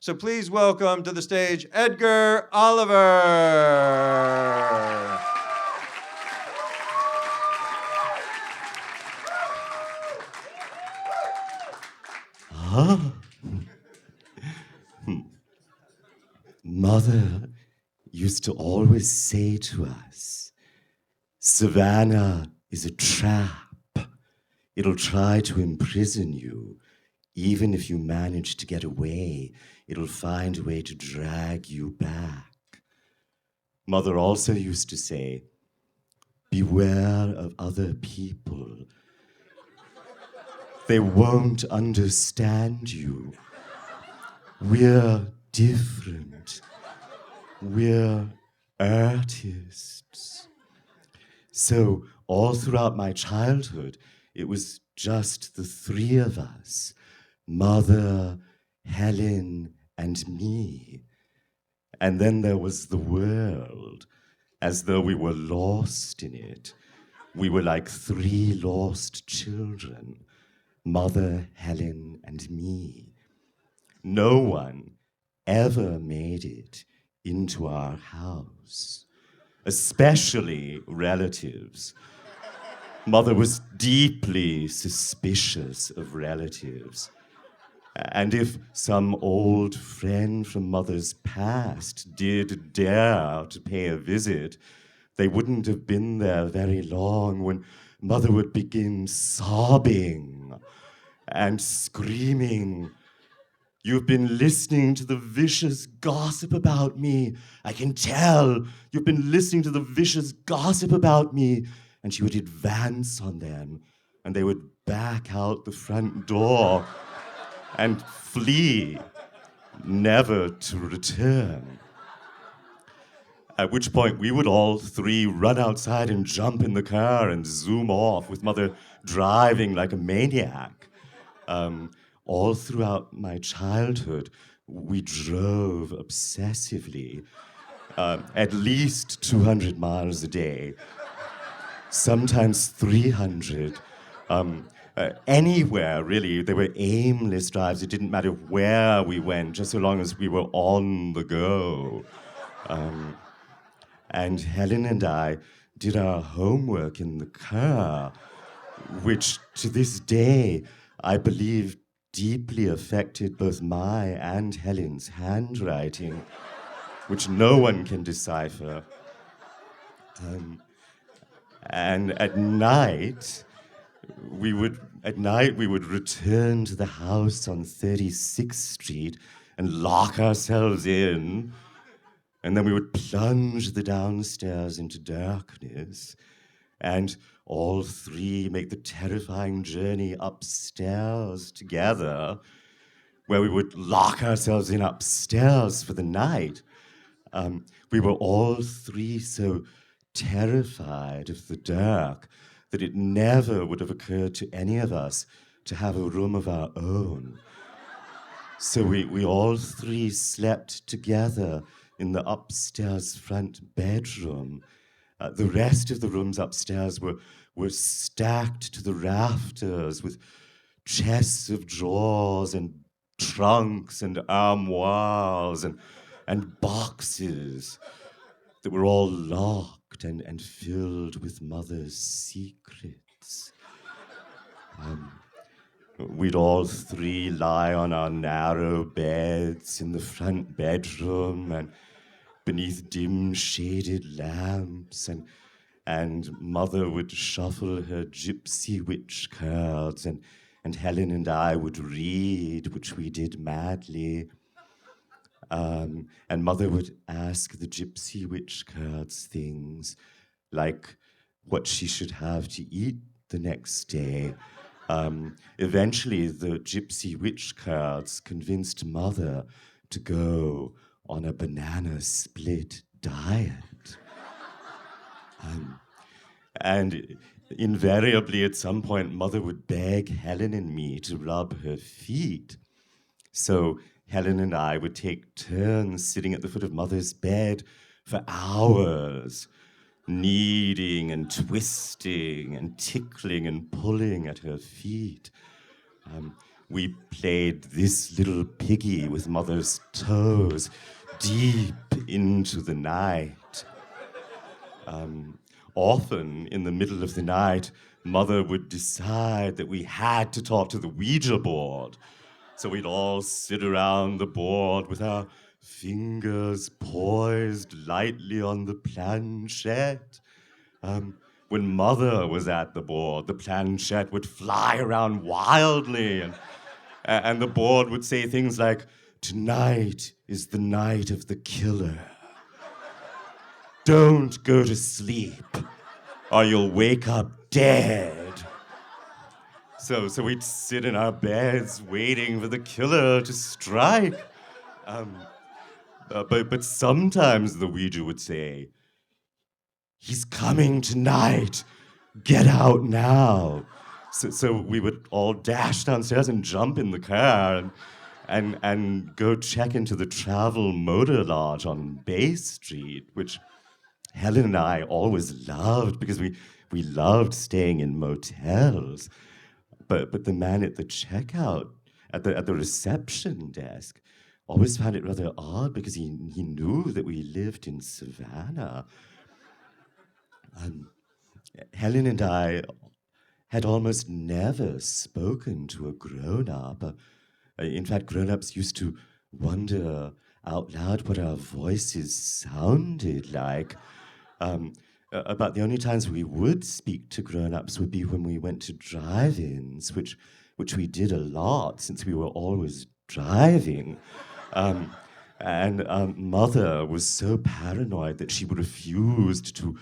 So please welcome to the stage Edgar Oliver. Mother used to always say to us, Savannah is a trap. It'll try to imprison you. Even if you manage to get away, it'll find a way to drag you back. Mother also used to say, beware of other people. They won't understand you. We're different. We're artists. So all throughout my childhood, it was just the three of us, Mother, Helen, and me. And then there was the world, as though we were lost in it. We were like three lost children, Mother, Helen, and me. No one ever made it into our house, especially relatives. Mother was deeply suspicious of relatives. And if some old friend from Mother's past did dare to pay a visit, they wouldn't have been there very long when Mother would begin sobbing and screaming, "You've been listening to the vicious gossip about me. I can tell. You've been listening to the vicious gossip about me." And she would advance on them, and they would back out the front door and flee, never to return. At which point we would all three run outside and jump in the car and zoom off, with Mother driving like a maniac. All throughout my childhood, we drove obsessively, at least 200 miles a day, sometimes 300. Anywhere, really. They were aimless drives. It didn't matter where we went, just so long as we were on the go. And Helen and I did our homework in the car, which to this day, I believe, deeply affected both my and Helen's handwriting, which no one can decipher. And at night, we would return to the house on 36th Street and lock ourselves in. And then we would plunge the downstairs into darkness, and all three make the terrifying journey upstairs together, where we would lock ourselves in upstairs for the night. We were all three so terrified of the dark that it never would have occurred to any of us to have a room of our own. So we all three slept together in the upstairs front bedroom. The rest of the rooms upstairs were stacked to the rafters with chests of drawers and trunks and armoires and boxes that were all locked and filled with Mother's secrets. We'd all three lie on our narrow beds in the front bedroom and beneath dim shaded lamps, and Mother would shuffle her gypsy witch cards, and Helen and I would read, which we did madly. And Mother would ask the gypsy witch cards things like what she should have to eat the next day. Eventually, the gypsy witch cards convinced Mother to go on a banana split diet. And invariably, at some point, Mother would beg Helen and me to rub her feet. So Helen and I would take turns sitting at the foot of Mother's bed for hours, kneading and twisting and tickling and pulling at her feet. We played This Little Piggy with Mother's toes deep into the night. Often, in the middle of the night, Mother would decide that we had to talk to the Ouija board. So we'd all sit around the board with our fingers poised lightly on the planchette. When Mother was at the board, the planchette would fly around wildly, and the board would say things like, "Tonight is the night of the killer. Don't go to sleep, or you'll wake up dead." So we'd sit in our beds waiting for the killer to strike. But sometimes the Ouija would say, "He's coming tonight. Get out now." So we would all dash downstairs and jump in the car and go check into the Travel Motor Lodge on Bay Street, which Helen and I always loved because we loved staying in motels. But the man at the checkout, at the reception desk, always found it rather odd because he knew that we lived in Savannah. Helen and I had almost never spoken to a grown-up. In fact, grown-ups used to wonder out loud what our voices sounded like. About the only times we would speak to grown-ups would be when we went to drive-ins, which we did a lot since we were always driving. Mother was so paranoid that she refused to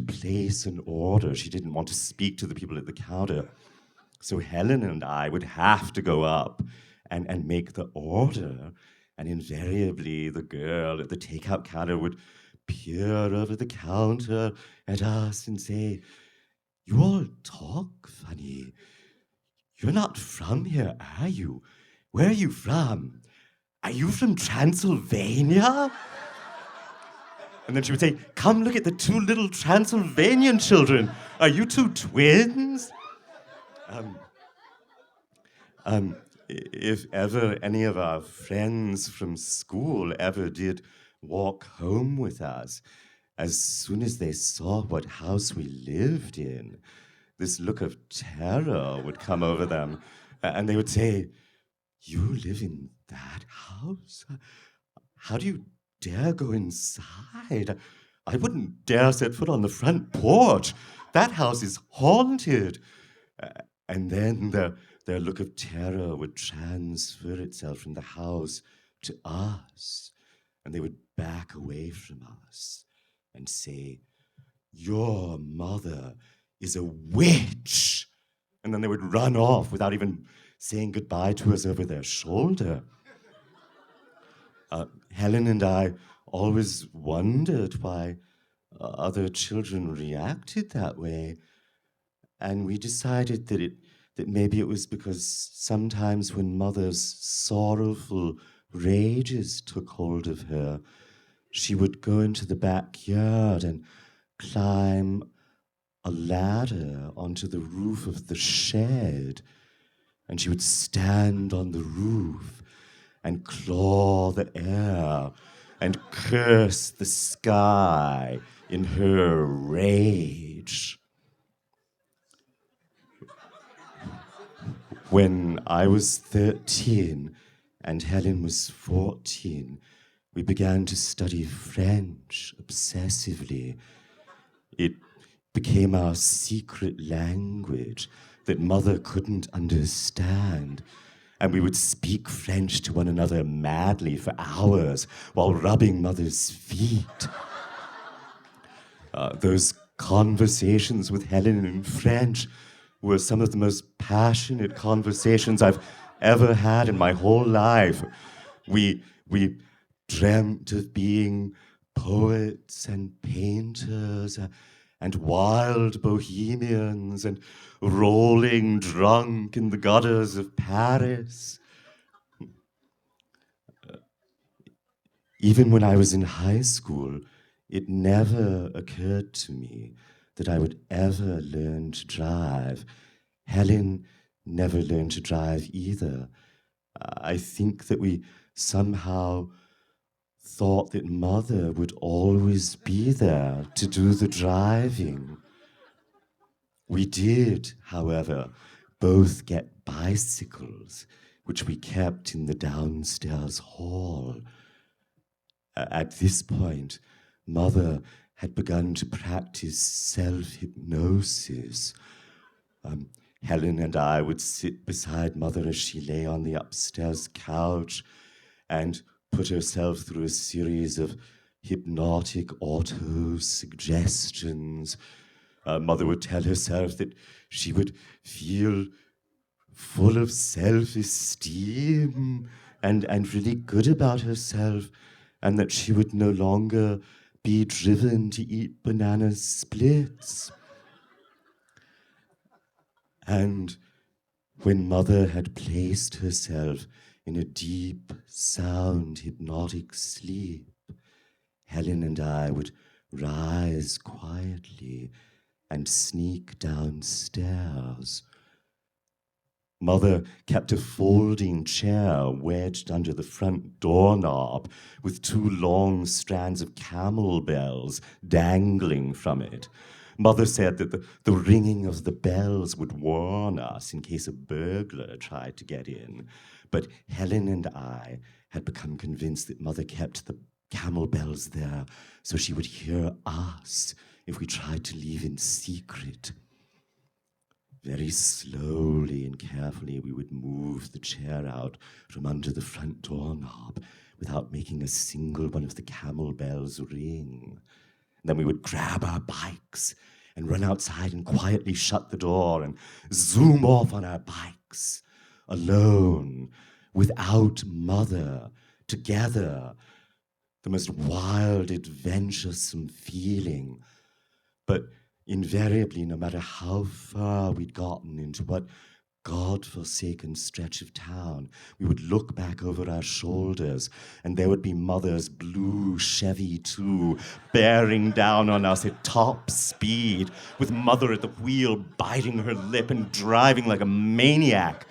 place an order. She didn't want to speak to the people at the counter. So Helen and I would have to go up and make the order. And invariably, the girl at the takeout counter would peer over the counter at us and say, "You all talk funny. You're not from here, are you? Where are you from? Are you from Transylvania?" And then she would say, "Come look at the two little Transylvanian children. Are you two twins?" If ever any of our friends from school ever did walk home with us, as soon as they saw what house we lived in, this look of terror would come over them, and they would say, "You live in that house? How do you dare go inside? I wouldn't dare set foot on the front porch. That house is haunted." And then their look of terror would transfer itself from the house to us, and they would back away from us and say, "Your mother is a witch." And then they would run off without even saying goodbye to us over their shoulder. Helen and I always wondered why other children reacted that way, and we decided that maybe it was because sometimes when Mother's sorrowful rages took hold of her, she would go into the backyard and climb a ladder onto the roof of the shed, and she would stand on the roof and claw the air and curse the sky in her rage. When I was 13 and Helen was 14, we began to study French obsessively. It became our secret language that Mother couldn't understand, and we would speak French to one another madly for hours while rubbing Mother's feet. Those conversations with Helen in French were some of the most passionate conversations I've ever had in my whole life. We dreamt of being poets and painters and wild bohemians and rolling drunk in the gutters of Paris. Even when I was in high school, it never occurred to me that I would ever learn to drive. Helen never learned to drive either. I think that we somehow thought that Mother would always be there to do the driving. We did, however, both get bicycles, which we kept in the downstairs hall. At this point, Mother had begun to practice self-hypnosis. Helen and I would sit beside Mother as she lay on the upstairs couch and put herself through a series of hypnotic auto-suggestions. Mother would tell herself that she would feel full of self-esteem and really good about herself, and that she would no longer be driven to eat banana splits. And when Mother had placed herself in a deep, sound, hypnotic sleep, Helen and I would rise quietly and sneak downstairs. Mother kept a folding chair wedged under the front doorknob with 2 long strands of camel bells dangling from it. Mother said that the ringing of the bells would warn us in case a burglar tried to get in. But Helen and I had become convinced that Mother kept the camel bells there so she would hear us if we tried to leave in secret. Very slowly and carefully, we would move the chair out from under the front doorknob without making a single one of the camel bells ring. Then we would grab our bikes and run outside and quietly shut the door and zoom off on our bikes, alone, without Mother, together. The most wild, adventuresome feeling. But invariably, no matter how far we'd gotten into what God-forsaken stretch of town, we would look back over our shoulders, and there would be Mother's blue Chevy 2 bearing down on us at top speed, with Mother at the wheel biting her lip and driving like a maniac,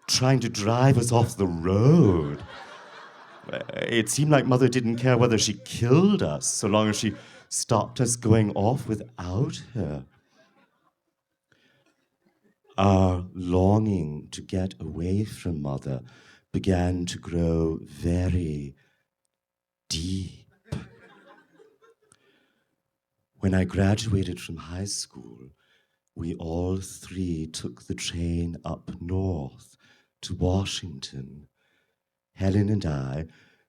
trying to drive us off the road. It seemed like Mother didn't care whether she killed us, so long as she stopped us going off without her. Our longing to get away from Mother began to grow very deep. When I graduated from high school, we all 3 took the train up north to Washington. Helen and I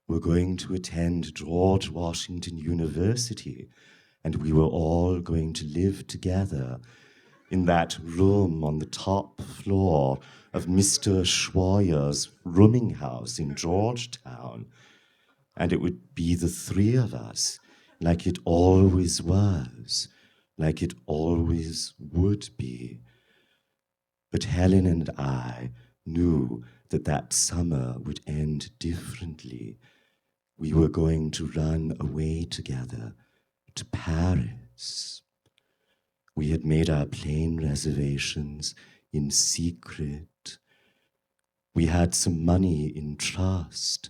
were going to attend George Washington University, and we were all going to live together in that room on the top floor of Mr. Schweyer's rooming house in Georgetown. And it would be the 3 of us, like it always was, like it always would be. But Helen and I knew that that summer would end differently. We were going to run away together to Paris. We had made our plane reservations in secret. We had some money in trust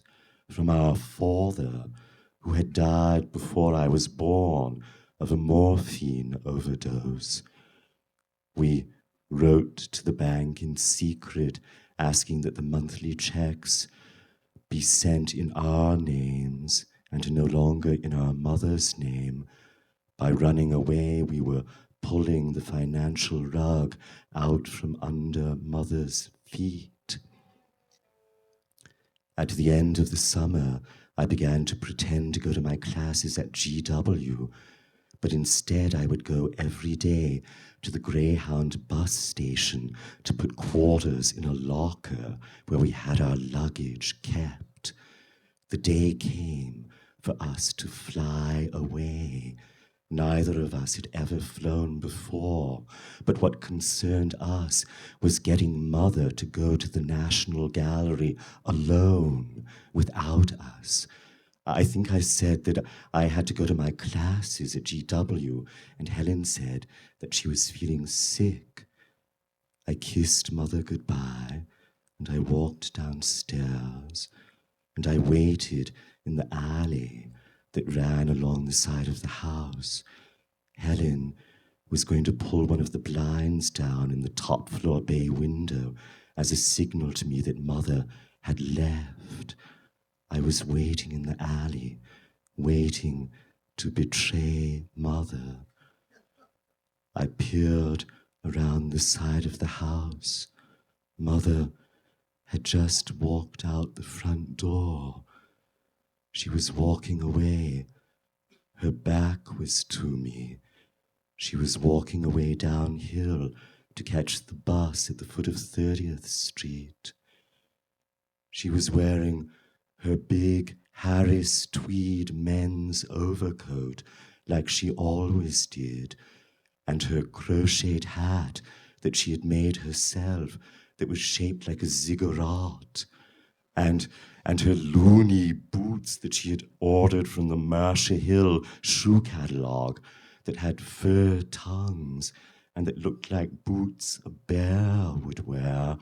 from our father, who had died before I was born of a morphine overdose. We wrote to the bank in secret, asking that the monthly checks be sent in our names and no longer in our mother's name. By running away, we were pulling the financial rug out from under Mother's feet. At the end of the summer, I began to pretend to go to my classes at GW, but instead I would go every day to the Greyhound bus station to put quarters in a locker where we had our luggage kept. The day came for us to fly away. Neither of us had ever flown before, but what concerned us was getting Mother to go to the National Gallery alone, without us. I think I said that I had to go to my classes at GW, and Helen said that she was feeling sick. I kissed Mother goodbye, and I walked downstairs, and I waited in the alley that ran along the side of the house. Helen was going to pull one of the blinds down in the top floor bay window as a signal to me that Mother had left. I was waiting in the alley, waiting to betray Mother. I peered around the side of the house. Mother had just walked out the front door. She was walking away. Her back was to me. She was walking away downhill to catch the bus at the foot of 30th Street. She was wearing her big Harris tweed men's overcoat like she always did, and her crocheted hat that she had made herself that was shaped like a ziggurat, and her loony boots that she had ordered from the Mercer Hill shoe catalogue that had fur tongues and that looked like boots a bear would wear.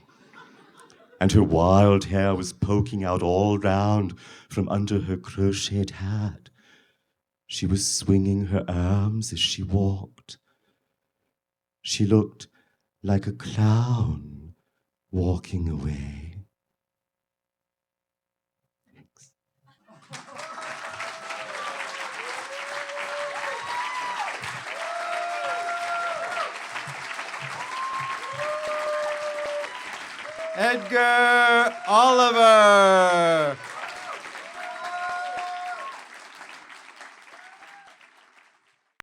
And her wild hair was poking out all round from under her crocheted hat. She was swinging her arms as she walked. She looked like a clown walking away. Thanks. Edgar Oliver.